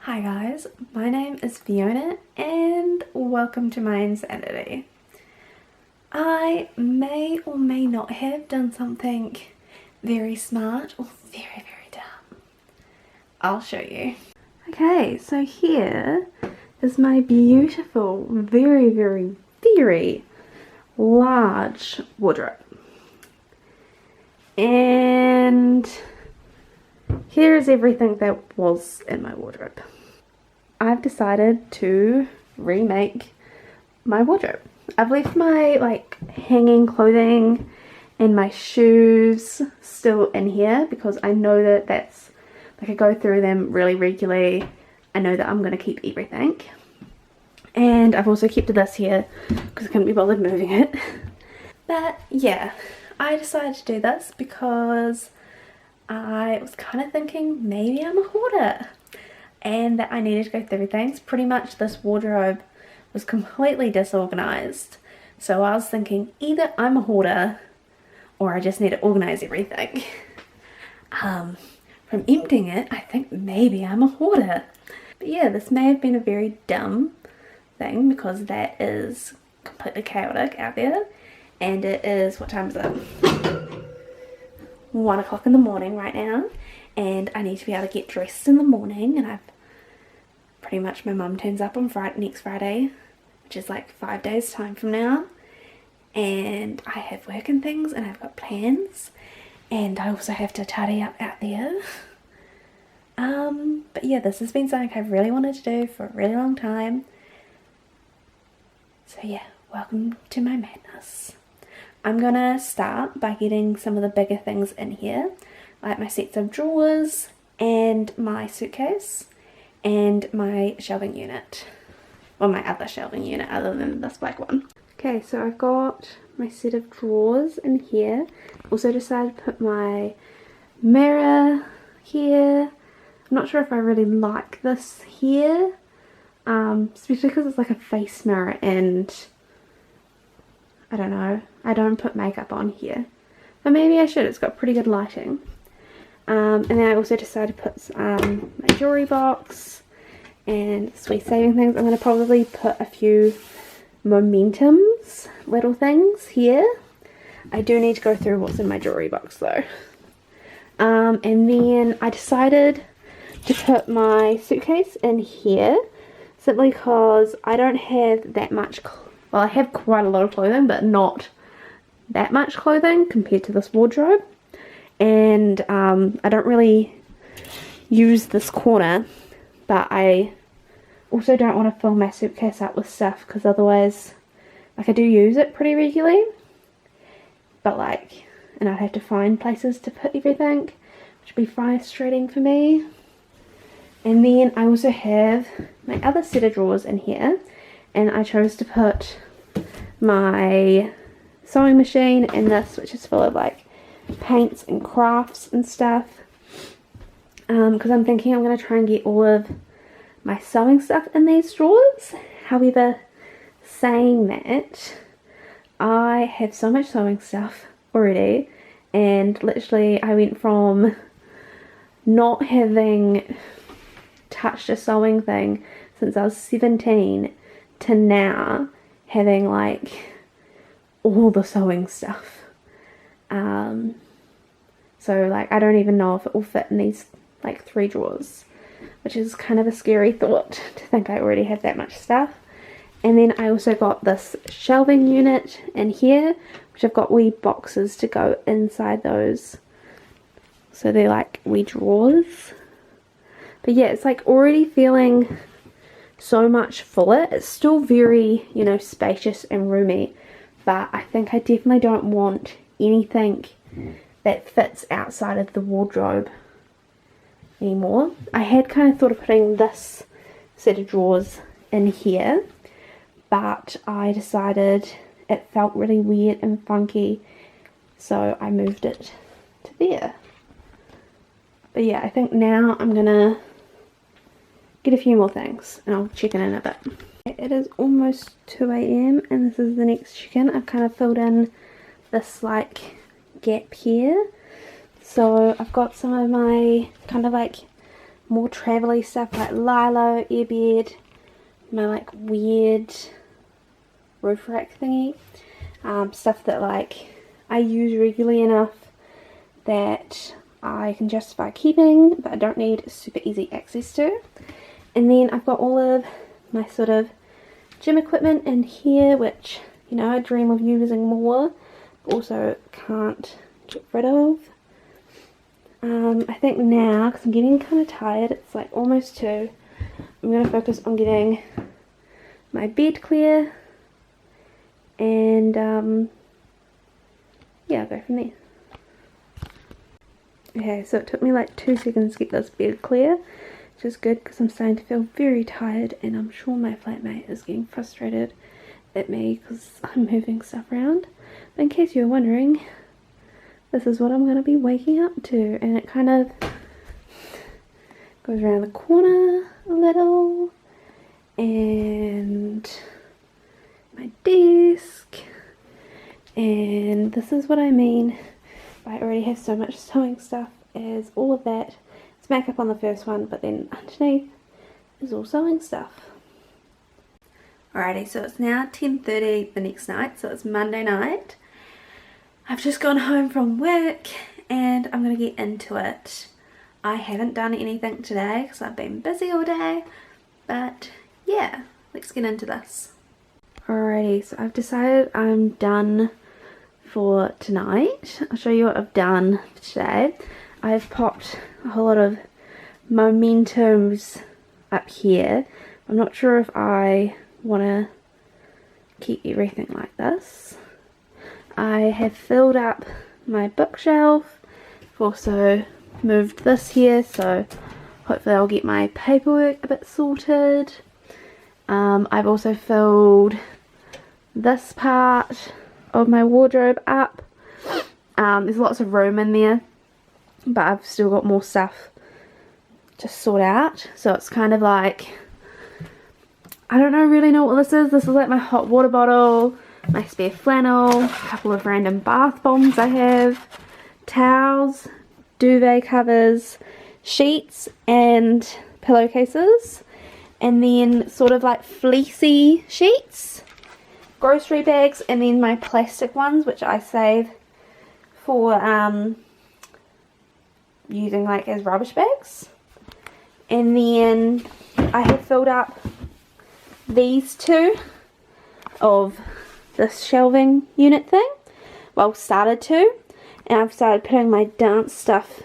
Hi guys, my name is Fiona and welcome to my insanity. I may or may not have done something very smart or very dumb. I'll show you. Okay, so here is my beautiful, very large wardrobe. And here is everything that was in my wardrobe. I've decided to remake my wardrobe. I've left my hanging clothing and my shoes still in here because I know that that's I go through them really regularly. I know that I'm going to keep everything. And I've also kept this here because I couldn't be bothered moving it. But yeah, I decided to do this because I was kind of thinking maybe I'm a hoarder and that I needed to go through things. Pretty much this wardrobe was completely disorganized, so I was thinking either I'm a hoarder or I just need to organize everything. From emptying it, I think maybe I'm a hoarder. But yeah, this may have been a very dumb thing because that is completely chaotic out there, and it is, what time is it? 1 o'clock in the morning right now, and I need to be able to get dressed in the morning, and I've pretty much, my mum turns up on next Friday, which is like 5 days time from now, and I have work and things and I've got plans, and I also have to tidy up out there. But yeah, this has been something I've really wanted to do for a really long time. So yeah, welcome to my madness. I'm gonna start by getting some of the bigger things in here, like my sets of drawers and my suitcase and my shelving unit, or my other shelving unit other than this black one. Okay, so I've got my set of drawers in here. Also decided to put my mirror here. I'm not sure if I really like this here, especially because it's like a face mirror, and I don't know, I don't put makeup on here, but maybe I should. It's got pretty good lighting. And then I also decided to put my jewelry box and sweet saving things. I'm going to probably put a few Momentums little things here. I do need to go through what's in my jewelry box though. And then I decided to put my suitcase in here simply because I don't have that much, well, I have quite a lot of clothing, but not that much clothing compared to this wardrobe. And I don't really use this corner, but I also don't want to fill my suitcase up with stuff because otherwise, I do use it pretty regularly, but and I'd have to find places to put everything, which would be frustrating for me. And then I also have my other set of drawers in here, and I chose to put my sewing machine in this, which is full of paints and crafts and stuff, because I'm thinking I'm going to try and get all of my sewing stuff in these drawers. However, saying that, I have so much sewing stuff already, and literally I went from not having touched a sewing thing since I was 17 to now having all the sewing stuff. So I don't even know if it will fit in these 3 drawers, which is kind of a scary thought to think I already have that much stuff. And then I also got this shelving unit in here, which I've got wee boxes to go inside those, so they're wee drawers. But yeah, it's already feeling so much fuller. It's still very, spacious and roomy, but I think I definitely don't want anything that fits outside of the wardrobe anymore. I had kind of thought of putting this set of drawers in here, but I decided it felt really weird and funky, so I moved it to there. But yeah, I think now I'm gonna get a few more things and I'll check in a bit. It is almost 2 AM and this is the next check-in. I've kind of filled in this gap here, so I've got some of my kind of more travel-y stuff like Lilo, Airbed, my like weird roof rack thingy, stuff that like I use regularly enough that I can justify keeping, but I don't need super easy access to. And then I've got all of my sort of gym equipment in here, which, you know, I dream of using more, but also can't get rid of. I think now, because I'm getting kind of tired, it's like almost 2, I'm going to focus on getting my bed clear, and yeah, I'll go from there. Okay, so it took me like 2 seconds to get this bed clear, which is good because I'm starting to feel very tired, and I'm sure my flatmate is getting frustrated at me because I'm moving stuff around. But in case you're wondering, this is what I'm going to be waking up to, and it kind of goes around the corner a little, and my desk, and this is what I mean. I already have so much sewing stuff as all of that. It's makeup on the first one, but then underneath is all sewing stuff. Alrighty, so it's now 10:30 the next night, so it's Monday night. I've just gone home from work and I'm going to get into it. I haven't done anything today because I've been busy all day, but yeah, let's get into this. Alrighty, so I've decided I'm done for tonight. I'll show you what I've done today. I've popped a whole lot of mementos up here. I'm not sure if I want to keep everything like this. I have filled up my bookshelf. I've also moved this here, so hopefully I'll get my paperwork a bit sorted. I've also filled this part of my wardrobe up. There's lots of room in there, but I've still got more stuff to sort out. So it's kind of like, I don't really know what this is. This is like my hot water bottle, my spare flannel, a couple of random bath bombs I have, towels, duvet covers, sheets and pillowcases, and then sort of like fleecy sheets, grocery bags, and then my plastic ones which I save for using like as rubbish bags. And then I have filled up these two of this shelving unit thing, well, started to, and I've started putting my dance stuff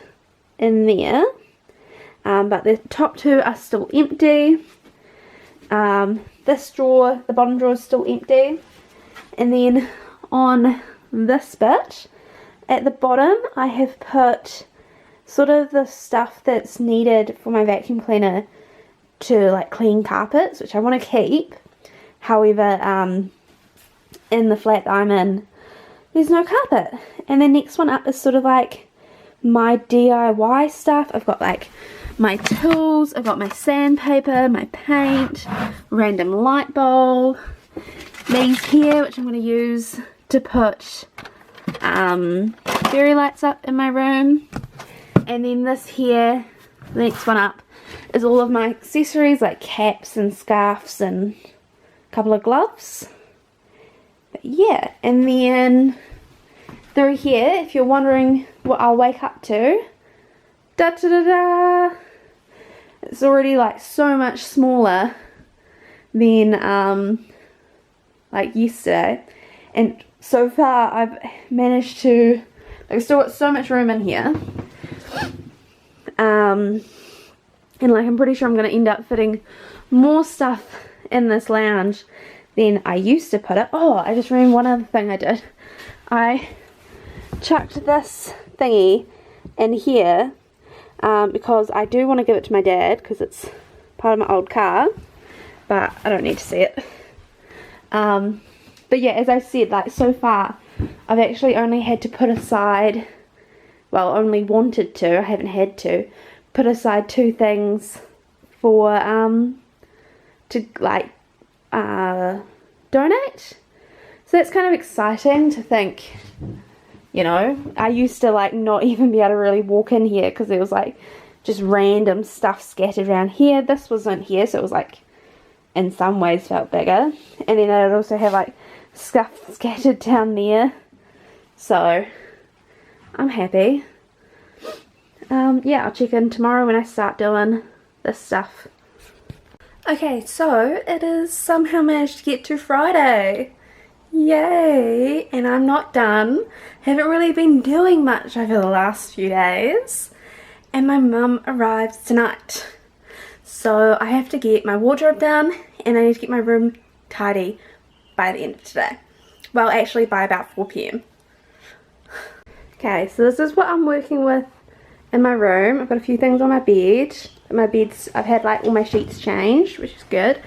in there, but the top two are still empty. This drawer, the bottom drawer, is still empty, and then on this bit at the bottom I have put sort of the stuff that's needed for my vacuum cleaner to like clean carpets, which I want to keep. However, in the flat that I'm in, there's no carpet. And the next one up is sort of like my DIY stuff. I've got like my tools, I've got my sandpaper, my paint, random light bulb, these here which I'm going to use to put fairy lights up in my room. And then this here, the next one up, is all of my accessories like caps and scarves and a couple of gloves. But yeah, and then through here, if you're wondering what I'll wake up to, da da da da, it's already like so much smaller than like yesterday, and so far I've managed to, I've still got so much room in here, and like I'm pretty sure I'm going to end up fitting more stuff in this lounge than I used to put it. Oh, I just remembered one other thing I did. I chucked this thingy in here because I do want to give it to my dad because it's part of my old car, but I don't need to see it. But yeah, as I said, like so far I've actually only had to put aside, well, only wanted to, I haven't had to put aside 2 things for to like donate. So that's kind of exciting to think, you know. I used to like not even be able to really walk in here because there was like just random stuff scattered around here. This wasn't here, so it was like in some ways felt bigger. And then I'd also have like stuff scattered down there. So I'm happy. Yeah, I'll check in tomorrow when I start doing this stuff. Okay, so it is somehow managed to get to Friday. Yay! And I'm not done. Haven't really been doing much over the last few days. And my mum arrives tonight. So I have to get my wardrobe done and I need to get my room tidy by the end of today. Well, actually by about 4 p.m. Okay, so this is what I'm working with in my room. I've got a few things on my bed. My bed's, I've had like all my sheets changed, which is good.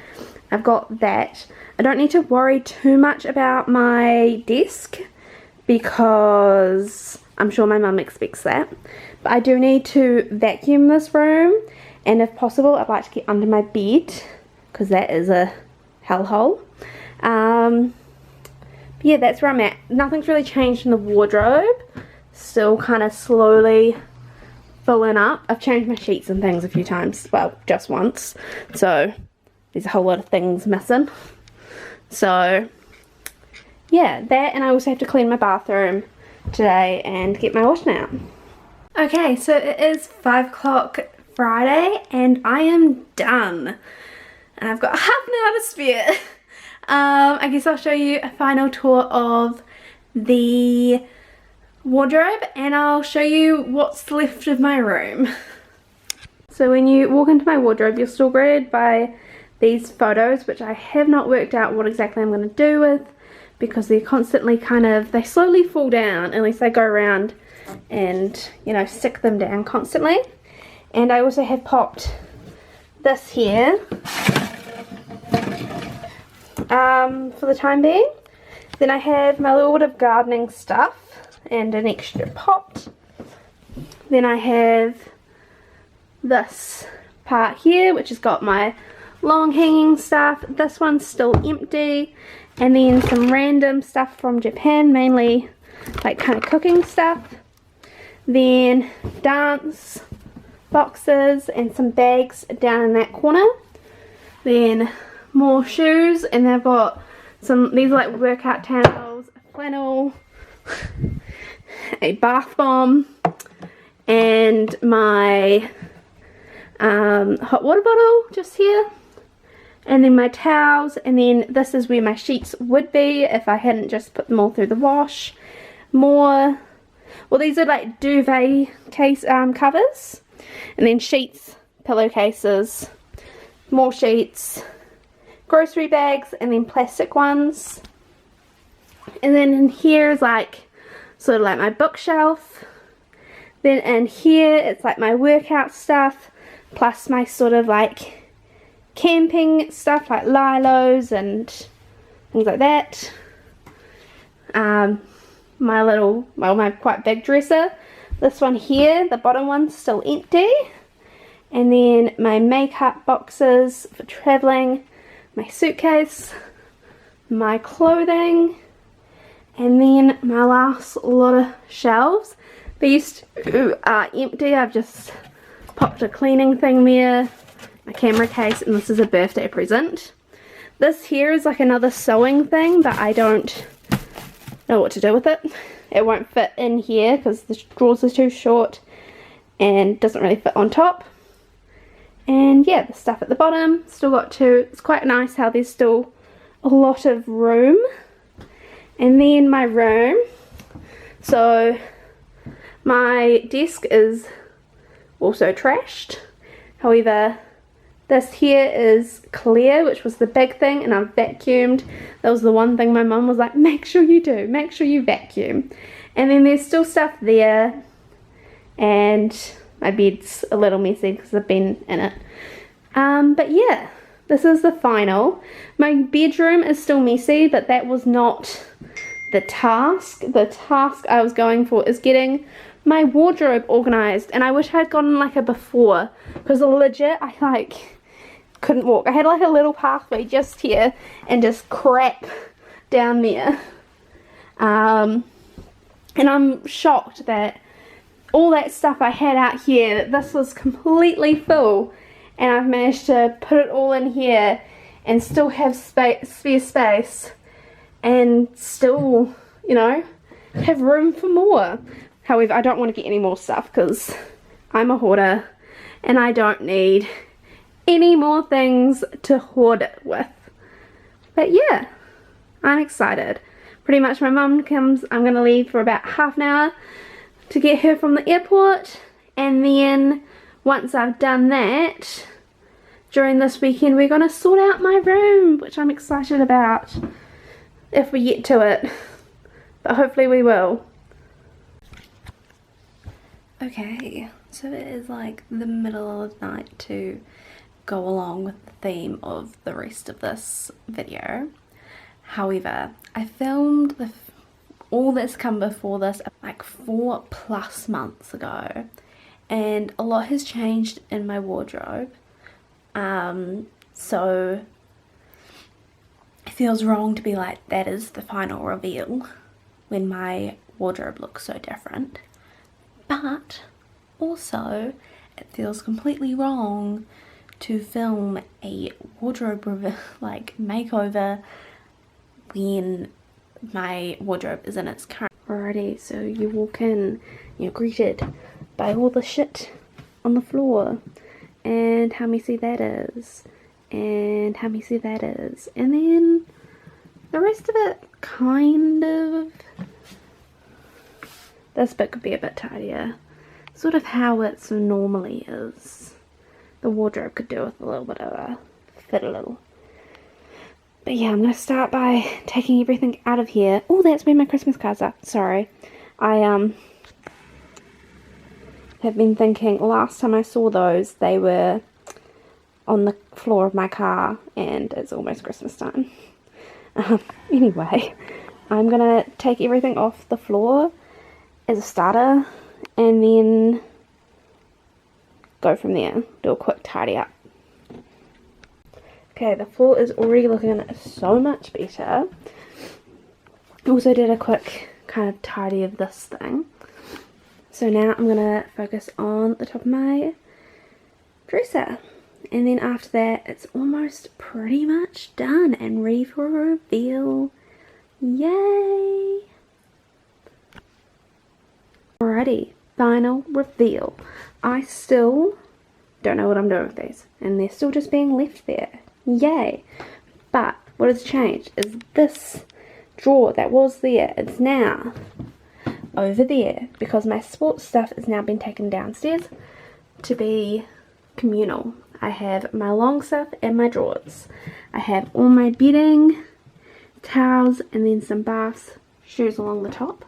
I've got that. I don't need to worry too much about my desk because I'm sure my mum expects that. But I do need to vacuum this room, and if possible I'd like to get under my bed because that is a hellhole. Yeah, that's where I'm at. Nothing's really changed in the wardrobe. Still kind of slowly filling up. I've changed my sheets and things a few times. Well, just once. So there's a whole lot of things missing. So yeah, that, and I also have to clean my bathroom today and get my washing out. Okay, so it is 5 o'clock Friday and I am done. And I've got half an hour to spare. I guess I'll show you a final tour of the wardrobe and I'll show you what's left of my room. So when you walk into my wardrobe, you're still greeted by these photos, which I have not worked out what exactly I'm going to do with, because they're constantly they slowly fall down unless I go around and, you know, stick them down constantly. And I also have popped this here for the time being. Then I have my little bit of gardening stuff and an extra pot. Then I have this part here, which has got my long hanging stuff. This one's still empty, and then some random stuff from Japan, mainly like kind of cooking stuff. Then dance boxes and some bags down in that corner. Then more shoes, and I've got some, these are like workout towels, a flannel, a bath bomb, and my hot water bottle just here, and then my towels, and then this is where my sheets would be if I hadn't just put them all through the wash. More, well, these are like duvet case covers, and then sheets, pillowcases, more sheets, grocery bags, and then plastic ones. And then in here is like sort of like my bookshelf. Then in here it's like my workout stuff, plus my sort of like camping stuff like lilos and things like that. My little, well, my quite big dresser. This one here, the bottom one's still empty. And then my makeup boxes for traveling, my suitcase, my clothing, and then my last lot of shelves. These are empty. I've just popped a cleaning thing there, my camera case, and this is a birthday present. This here is like another sewing thing, but I don't know what to do with it. It won't fit in here because the drawers are too short and doesn't really fit on top. And yeah, the stuff at the bottom, still got two. It's quite nice how there's still a lot of room. And then my room, so my desk is also trashed. However, this here is clear, which was the big thing, and I've vacuumed. That was the one thing my mum was like, make sure you do, make sure you vacuum. And then there's still stuff there, and my bed's a little messy because I've been in it. But yeah, this is the final. My bedroom is still messy, but that was not the task. The task I was going for is getting my wardrobe organized, and I wish I'd gotten like a before, because legit I like couldn't walk. I had like a little pathway just here and just crap down there. And I'm shocked that all that stuff I had out here, that this was completely full, and I've managed to put it all in here and still have spare space and still, you know, have room for more. However, I don't want to get any more stuff because I'm a hoarder and I don't need any more things to hoard it with. But yeah, I'm excited. Pretty much my mum comes, I'm going to leave for about half an hour to get her from the airport, and then once I've done that, during this weekend we're going to sort out my room, which I'm excited about, if we get to it, but hopefully we will. Okay, so it is like the middle of the night to go along with the theme of the rest of this video. However, I filmed all that's come before this like 4+ months ago, and a lot has changed in my wardrobe, so it feels wrong to be like, that is the final reveal when my wardrobe looks so different. But also it feels completely wrong to film a wardrobe makeover when my wardrobe is in its current. Alrighty, so you walk in, you're greeted by all the shit on the floor, and how messy that is, and how messy that is, and then the rest of it kind of, this bit could be a bit tidier, sort of how it normally is. The wardrobe could do with a little bit of a fit a little. But yeah, I'm going to start by taking everything out of here. Oh, that's where my Christmas cards are. Sorry. I have been thinking, last time I saw those, they were on the floor of my car, and it's almost Christmas time. Anyway, I'm going to take everything off the floor as a starter, and then go from there. Do a quick tidy up. Okay, the floor is already looking so much better. Also did a quick kind of tidy of this thing. So now I'm going to focus on the top of my dresser. And then after that, it's almost pretty much done and ready for a reveal. Yay! Alrighty, final reveal. I still don't know what I'm doing with these, and they're still just being left there. Yay! But what has changed is this drawer that was there, it's now over there, because my sports stuff has now been taken downstairs to be communal. I have my long stuff and my drawers. I have all my bedding, towels, and then some baths, shoes along the top,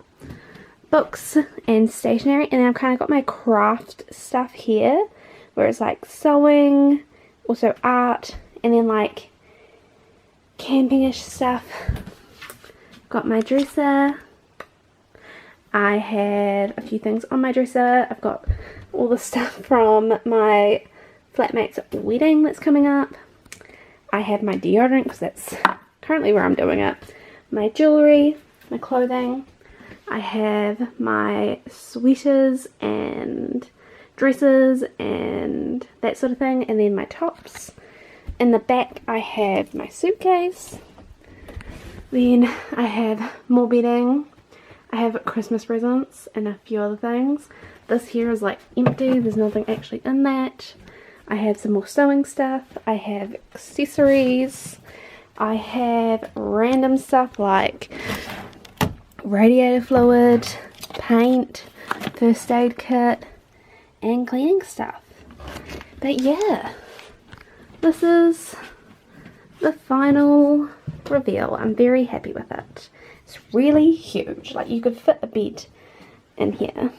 books and stationery, and then I've kind of got my craft stuff here, where it's like sewing, also art, and then like camping-ish stuff. Got my dresser. I have a few things on my dresser. I've got all the stuff from my flatmate's wedding that's coming up. I have my deodorant because that's currently where I'm doing it. My jewellery, my clothing. I have my sweaters and dresses and that sort of thing, and then my tops. In the back I have my suitcase. Then I have more bedding. I have Christmas presents and a few other things. This here is like empty, there's nothing actually in that. I have some more sewing stuff. I have accessories. I have random stuff like radiator fluid, paint, first aid kit, and cleaning stuff. But yeah, this is the final reveal. I'm very happy with it. It's really huge, like you could fit a bed in here.